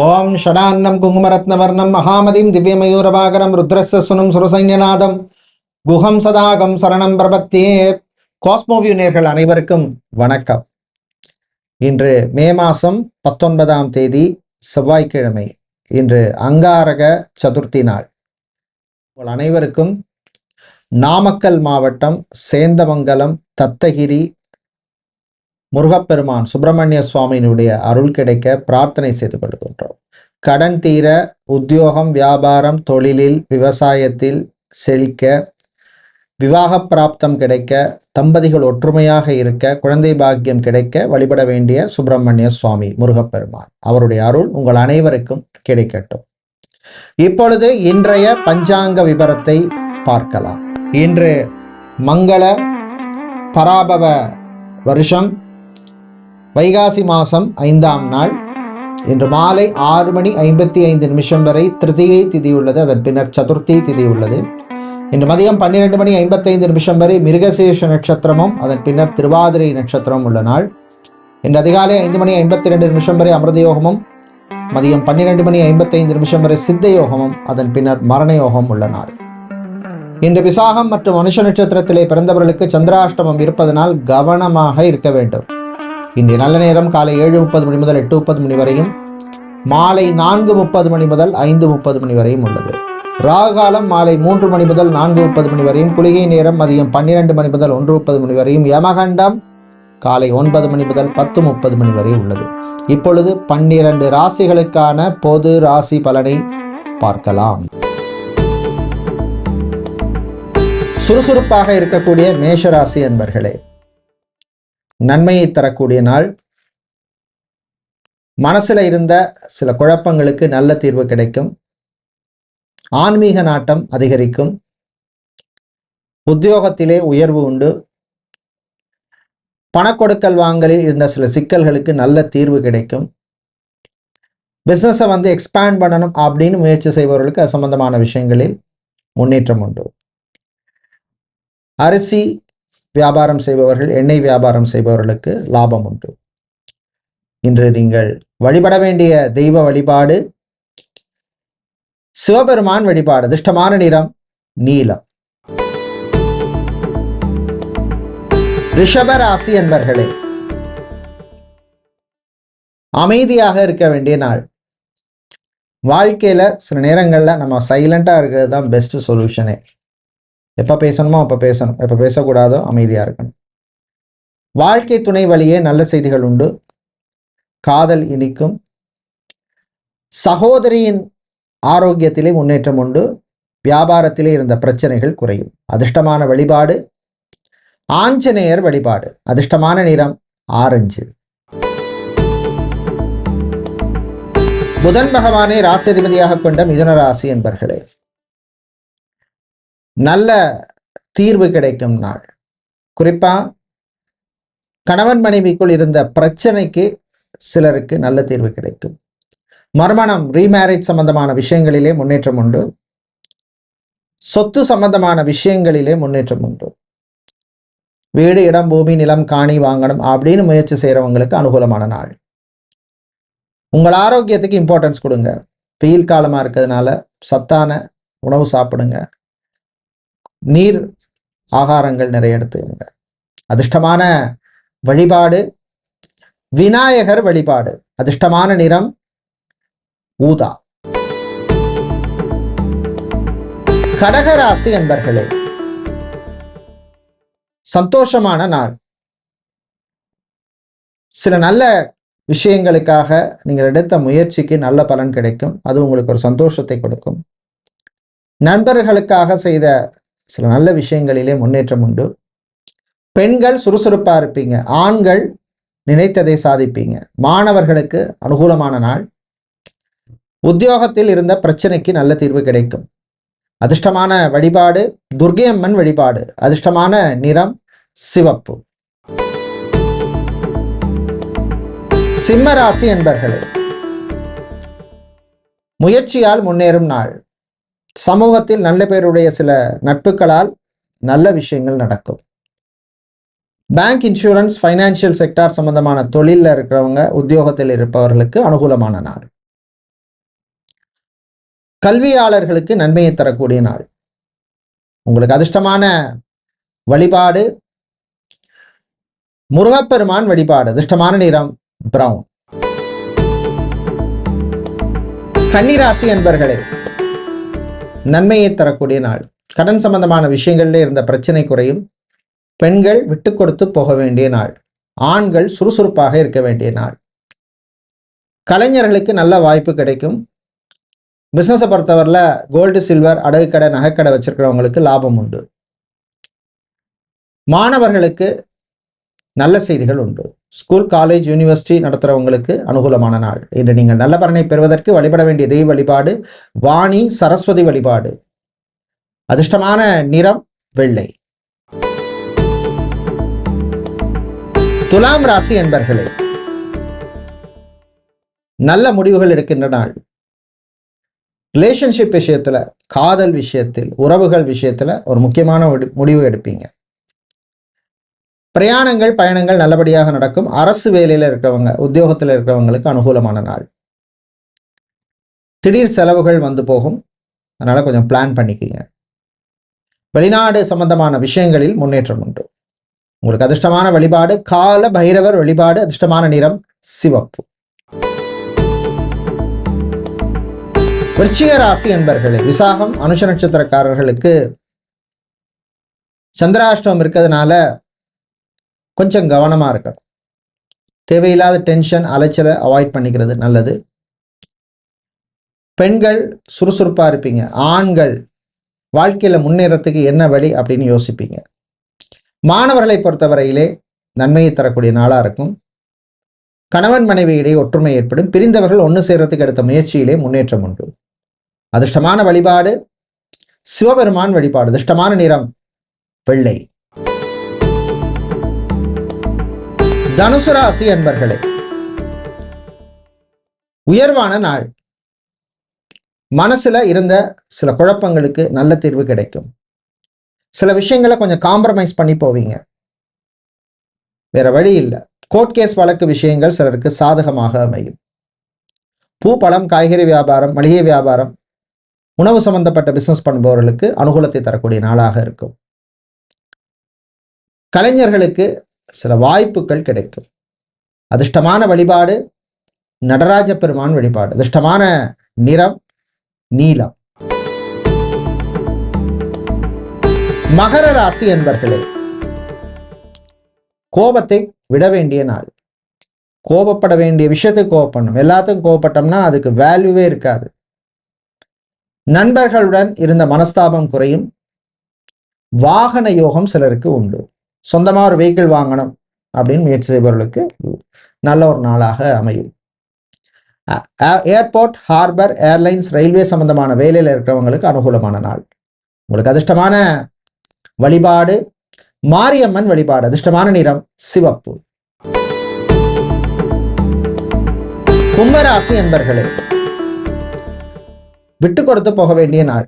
ஓம் ஷடான்னம் குங்குமரத்னவர்ணம் மகாமதிம் திவ்யமயூரபாகரம் ருத்ரஸ்ய சுனம் சுரசைன்யநாதம் குஹம் சதாகம் சரணம் பிரபத்தியே. காஸ்மோவியூ நேர்கள் அனைவருக்கும் வணக்கம். இன்று மே மாதம் 19ஆம் தேதி செவ்வாய்க்கிழமை. இன்று அங்காரக சதுர்த்தி நாள். உங்கள் அனைவருக்கும் நாமக்கல் மாவட்டம் சேந்தமங்கலம் தத்தகிரி முருகப்பெருமான் சுப்பிரமணிய சுவாமியினுடைய அருள் கிடைக்க பிரார்த்தனை செய்து கொள்கின்றோம். கடன் தீர, உத்தியோகம், வியாபாரம், தொழிலில், விவசாயத்தில் செழிக்க, விவாக பிராப்தம் கிடைக்க, தம்பதிகள் ஒற்றுமையாக இருக்க, குழந்தை பாக்கியம் கிடைக்க வழிபட வேண்டிய சுப்பிரமணிய சுவாமி முருகப்பெருமான் அவருடைய அருள் உங்கள் அனைவருக்கும் கிடைக்கட்டும். இப்பொழுது இன்றைய பஞ்சாங்க விபரத்தை பார்க்கலாம். இன்று மங்கள பராபவ வருஷம் வைகாசி மாதம் 5ஆம் நாள். இன்று மாலை 6:55 வரை திருதியை திதி உள்ளது. அதன் பின்னர் சதுர்த்தி திதி உள்ளது. இன்று மதியம் 12:55 வரை மிருகசீர்ஷ நட்சத்திரமும் அதன் பின்னர் திருவாதிரை நட்சத்திரமும் உள்ள நாள். இன்று அதிகாலை 5:52 வரை அமிர்த யோகமும், மதியம் 12:55 வரை சித்த யோகமும், அதன் பின்னர் மரண யோகம் உள்ள நாள். இன்று விசாகம் மற்றும் மனுஷ நட்சத்திரத்திலே பிறந்தவர்களுக்கு சந்திராஷ்டமம் இருப்பதனால் கவனமாக இருக்க வேண்டும். இன்றைய நல்ல நேரம் காலை 7:30 முதல் 8:30 வரையும், மாலை 4:30 முதல் 5:30 வரையும் உள்ளது. ராகு காலம் மாலை 3 முதல் 4:30 வரையும், குளிகை நேரம் மதியம் 12 முதல் 1:30 வரையும், யமகண்டம் காலை 9 முதல் 10:30 வரை உள்ளது. இப்பொழுது 12 ராசிகளுக்கான பொது ராசி பலனை பார்க்கலாம். சுறுசுறுப்பாக இருக்கக்கூடிய மேஷராசி என்பர்களே, நன்மையை தரக்கூடிய நாள். மனசுல இருந்த சில குழப்பங்களுக்கு நல்ல தீர்வு கிடைக்கும். ஆன்மீக நாட்டம் அதிகரிக்கும். உத்தியோகத்திலே உயர்வு உண்டு. பணக்கொடுக்கல் வாங்கலில் இருந்த சில சிக்கல்களுக்கு நல்ல தீர்வு கிடைக்கும். பிசினஸை எக்ஸ்பேண்ட் பண்ணணும் அப்படின்னு முயற்சி செய்பவர்களுக்கு அது சம்பந்தமான விஷயங்களில் முன்னேற்றம் உண்டு. அரிசி வியாபாரம் செய்பவர்கள், எண்ணெய் வியாபாரம் செய்பவர்களுக்கு லாபம் உண்டு. இன்று நீங்கள் வழிபட வேண்டிய தெய்வ வழிபாடு சிவபெருமான் வழிபாடு. அதிர்ஷ்டமான நிறம் நீலம். ரிஷப ராசி என்பர்களே, அமைதியாக இருக்க வேண்டிய நாள். வாழ்க்கையில சில நேரங்கள்ல நம்ம சைலண்டா இருக்கிறது தான் பெஸ்ட் சொல்யூஷனே. எப்போ பேசணுமோ அப்போ பேசணும், எப்போ பேசக்கூடாதோ அமைதியாக இருக்கணும். வாழ்க்கை துணை வழியே நல்ல செய்திகள் உண்டு. காதல் இனிக்கும். சகோதரியின் ஆரோக்கியத்திலே முன்னேற்றம் உண்டு. வியாபாரத்திலே இருந்த பிரச்சனைகள் குறையும். அதிர்ஷ்டமான வழிபாடு ஆஞ்சநேயர் வழிபாடு. அதிர்ஷ்டமான நிறம் ஆரஞ்சு. புதன் பகவானை ராசியதிபதியாக கொண்ட மிதுன ராசி என்பர்களே, நல்ல தீர்வு கிடைக்கும் நாள். குறிப்பா கணவன் மனைவிக்குள் இருந்த பிரச்சனைக்கு சிலருக்கு நல்ல தீர்வு கிடைக்கும். மறுமணம், ரீமேரேஜ் சம்பந்தமான விஷயங்களிலே முன்னேற்றம் உண்டு. சொத்து சம்பந்தமான விஷயங்களிலே முன்னேற்றம் உண்டு. வீடு, இடம், பூமி, நிலம், காணி வாங்கணும் அப்படின்னு முயற்சி செய்யறவங்களுக்கு அனுகூலமான நாள். உங்கள் ஆரோக்கியத்துக்கு இம்பார்ட்டன்ஸ் கொடுங்க. வெயில் காலமா இருக்கிறதுனால சத்தான உணவு சாப்பிடுங்க. நீர் ஆகாரங்கள் நிறைய எடுத்துக்கங்க. அதிர்ஷ்டமான வழிபாடு விநாயகர் வழிபாடு. அதிர்ஷ்டமான நிறம் ஊதா. கடகராசி என்பர்களே, சந்தோஷமான நாள். சில நல்ல விஷயங்களுக்காக நீங்கள் எடுத்த முயற்சிக்கு நல்ல பலன் கிடைக்கும். அது உங்களுக்கு ஒரு சந்தோஷத்தை கொடுக்கும். நண்பர்களுக்காக செய்த சில நல்ல விஷயங்களிலே முன்னேற்றம் உண்டு. பெண்கள் சுறுசுறுப்பா இருப்பீங்க. ஆண்கள் நினைத்ததை சாதிப்பீங்க. மாணவர்களுக்கு அனுகூலமான நாள். உத்தியோகத்தில் இருந்த பிரச்சனைக்கு நல்ல தீர்வு கிடைக்கும். அதிர்ஷ்டமான வழிபாடு துர்க்கையம்மன் வழிபாடு. அதிர்ஷ்டமான நிறம் சிவப்பு. சிம்ம ராசி என்பர்களே, முயற்சியால் முன்னேறும் நாள். சமூகத்தில் நல்ல பேருடைய சில நட்புகளால் நல்ல விஷயங்கள் நடக்கும். பேங்க், இன்சூரன்ஸ், ஃபைனான்சியல் செக்டார் சம்பந்தமான தொழிலில் இருக்கிறவங்க, உத்தியோகத்தில் இருப்பவர்களுக்கு அனுகூலமான நாள். கல்வியாளர்களுக்கு நன்மையை தரக்கூடிய நாள். உங்களுக்கு அதிர்ஷ்டமான வழிபாடு முருகப்பெருமான் வழிபாடு. அதிர்ஷ்டமான நிறம் பிரவுன். கன்னிராசி அன்பர்களே, நன்மையை தரக்கூடிய நாள். கடன் சம்பந்தமான விஷயங்கள்ல இருந்த பிரச்சனை குறையும். பெண்கள் விட்டு கொடுத்து போக வேண்டிய நாள். ஆண்கள் சுறுசுறுப்பாக இருக்க வேண்டிய நாள். கலைஞர்களுக்கு நல்ல வாய்ப்பு கிடைக்கும். பிசினஸை பொறுத்தவரையில் கோல்டு சில்வர் அடகு கடை நகைக்கடை வச்சிருக்கிறவங்களுக்கு லாபம் உண்டு. மாணவர்களுக்கு நல்ல செய்திகள் உண்டு. ஸ்கூல் காலேஜ் யூனிவர்சிட்டி நடத்துகிறவங்களுக்கு அனுகூலமான நாள். இன்று நீங்கள் நல்ல பலனை பெறுவதற்கு வழிபட வேண்டிய தெய்வ வழிபாடு வாணி சரஸ்வதி வழிபாடு. அதிர்ஷ்டமான நிறம் வெள்ளை. துலாம் ராசி என்பர்களே, நல்ல முடிவுகள் எடுக்கின்ற நாள். ரிலேஷன்ஷிப் விஷயத்துல, காதல் விஷயத்தில், உறவுகள் விஷயத்துல ஒரு முக்கியமான முடிவு எடுப்பீங்க. பிரயாணங்கள் பயணங்கள் நல்லபடியாக நடக்கும். அரசு வேலையில் இருக்கிறவங்க, உத்தியோகத்தில் இருக்கிறவங்களுக்கு அனுகூலமான நாள். திடீர் செலவுகள் வந்து போகும், அதனால கொஞ்சம் பிளான் பண்ணிக்கிங்க. வெளிநாடு சம்பந்தமான விஷயங்களில் முன்னேற்றம் உண்டு. உங்களுக்கு அதிர்ஷ்டமான வழிபாடு கால பைரவர் வழிபாடு. அதிர்ஷ்டமான நிறம் சிவப்பு. விருச்சிக ராசி என்பர்களே, விசாகம் அனுஷ நட்சத்திரக்காரர்களுக்கு சந்திராஷ்டமம் இருக்கிறதுனால கொஞ்சம் கவனமா இருக்கணும். தேவையில்லாத டென்ஷன் அலைச்சலை அவாய்ட் பண்ணிக்கிறது நல்லது. பெண்கள் சுறுசுறுப்பா இருப்பீங்க. ஆண்கள் வாழ்க்கையில முன்னேறத்துக்கு என்ன வழி அப்படின்னு யோசிப்பீங்க. மாணவர்களை பொறுத்தவரையிலே நன்மையை தரக்கூடிய நாளா இருக்கும். கணவன் மனைவியிடையே ஒற்றுமை ஏற்படும். பிரிந்தவர்கள் ஒன்று சேர்றதுக்கு எடுத்த முயற்சியிலே முன்னேற்றம் உண்டு. அதிர்ஷ்டமான வழிபாடு சிவபெருமான் வழிபாடு. அதிர்ஷ்டமான நிறம் வெள்ளை. தனுசு ராசி அன்பர்களே, உயர்வான நாள். மனசுல இருந்த சில குழப்பங்களுக்கு நல்ல தீர்வு கிடைக்கும். சில விஷயங்களை கொஞ்சம் காம்ப்ரமைஸ் பண்ணி போவீங்க. வேற வழி இல்லை. கோர்ட் கேஸ் வழக்கு விஷயங்கள் சிலருக்கு சாதகமாக அமையும். பூ பழம் காய்கறி வியாபாரம், மளிகை வியாபாரம், உணவு சம்பந்தப்பட்ட பிசினஸ் பண்ணுபவர்களுக்கு அனுகூலத்தை தரக்கூடிய நாளாக இருக்கும். கலைஞர்களுக்கு சில வாய்ப்புகள் கிடைக்கும். அதிர்ஷ்டமான வழிபாடு நடராஜ பெருமான் வழிபாடு. அதிர்ஷ்டமான நிறம் நீலம். மகர ராசி என்பர்களே, கோபத்தை விட வேண்டிய நாள். கோபப்பட வேண்டிய விஷயத்தை கோபப்படணும். எல்லாத்துக்கும் கோபப்பட்டோம்னா அதுக்கு வேல்யூவே இருக்காது. நண்பர்களுடன் இருந்த மனஸ்தாபம் குறையும். வாகன யோகம் சிலருக்கு உண்டு. சொந்தமா ஒரு வெஹிக்கிள் வாங்கணும் அப்படின்னு முயற்சி செய்பவர்களுக்கு நல்ல ஒரு நாளாக அமையும். ஏர்போர்ட், ஹார்பர், ஏர்லைன்ஸ், ரயில்வே சம்பந்தமான வேலையில் இருக்கிறவங்களுக்கு அனுகூலமான நாள். உங்களுக்கு அதிர்ஷ்டமான வழிபாடு மாரியம்மன் வழிபாடு. அதிர்ஷ்டமான நிறம் சிவப்பு. கும்பராசி என்பர்களே, விட்டு கொடுத்து போக வேண்டிய நாள்.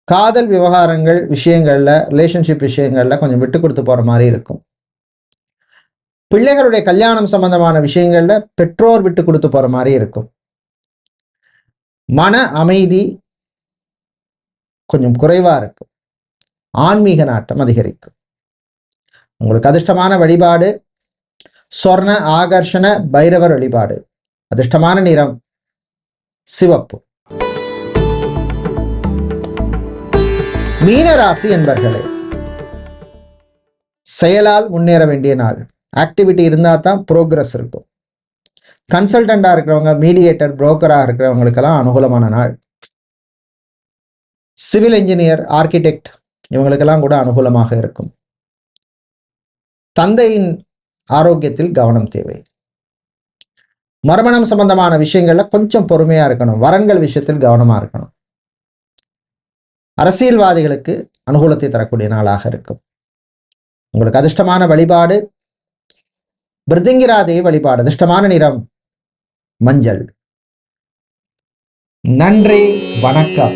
காதல் விவகாரங்கள் விஷயங்கள்ல, ரிலேஷன்ஷிப் விஷயங்கள்ல கொஞ்சம் விட்டு கொடுத்து போற மாதிரி இருக்கும். பிள்ளைகளுடைய கல்யாணம் சம்பந்தமான விஷயங்கள்ல பெற்றோர் விட்டு கொடுத்து போற மாதிரி இருக்கும். மன அமைதி கொஞ்சம் குறைவா இருக்கும். ஆன்மீக நாட்டம் அதிகரிக்கும். உங்களுக்கு அதிர்ஷ்டமான வழிபாடு சொர்ண ஆகர்ஷண பைரவர் வழிபாடு. அதிர்ஷ்டமான நிறம் சிவப்பு. மீனராசி என்பர்களே, செயலால் முன்னேற வேண்டிய நாள். ஆக்டிவிட்டி இருந்தால் தான் ப்ரோக்ரஸ் இருக்கும். கன்சல்டண்டா இருக்கிறவங்க, மீடியேட்டர், புரோக்கராக இருக்கிறவங்களுக்கெல்லாம் அனுகூலமான நாள். சிவில் இன்ஜினியர், ஆர்கிடெக்ட் இவங்களுக்கெல்லாம் கூட அனுகூலமாக இருக்கும். தந்தையின் ஆரோக்கியத்தில் கவனம் தேவை. மறுமணம் சம்பந்தமான விஷயங்கள்ல கொஞ்சம் பொறுமையா இருக்கணும். வரன்கள் விஷயத்தில் கவனமா இருக்கணும். அரசியல்வாதிகளுக்கு அனுகூலத்தை தரக்கூடிய நாளாக இருக்கும். உங்களுக்கு அதிர்ஷ்டமான வழிபாடு பிருதிங்கிராதேவி வழிபாடு. அதிர்ஷ்டமான நிறம் மஞ்சள். நன்றி, வணக்கம்.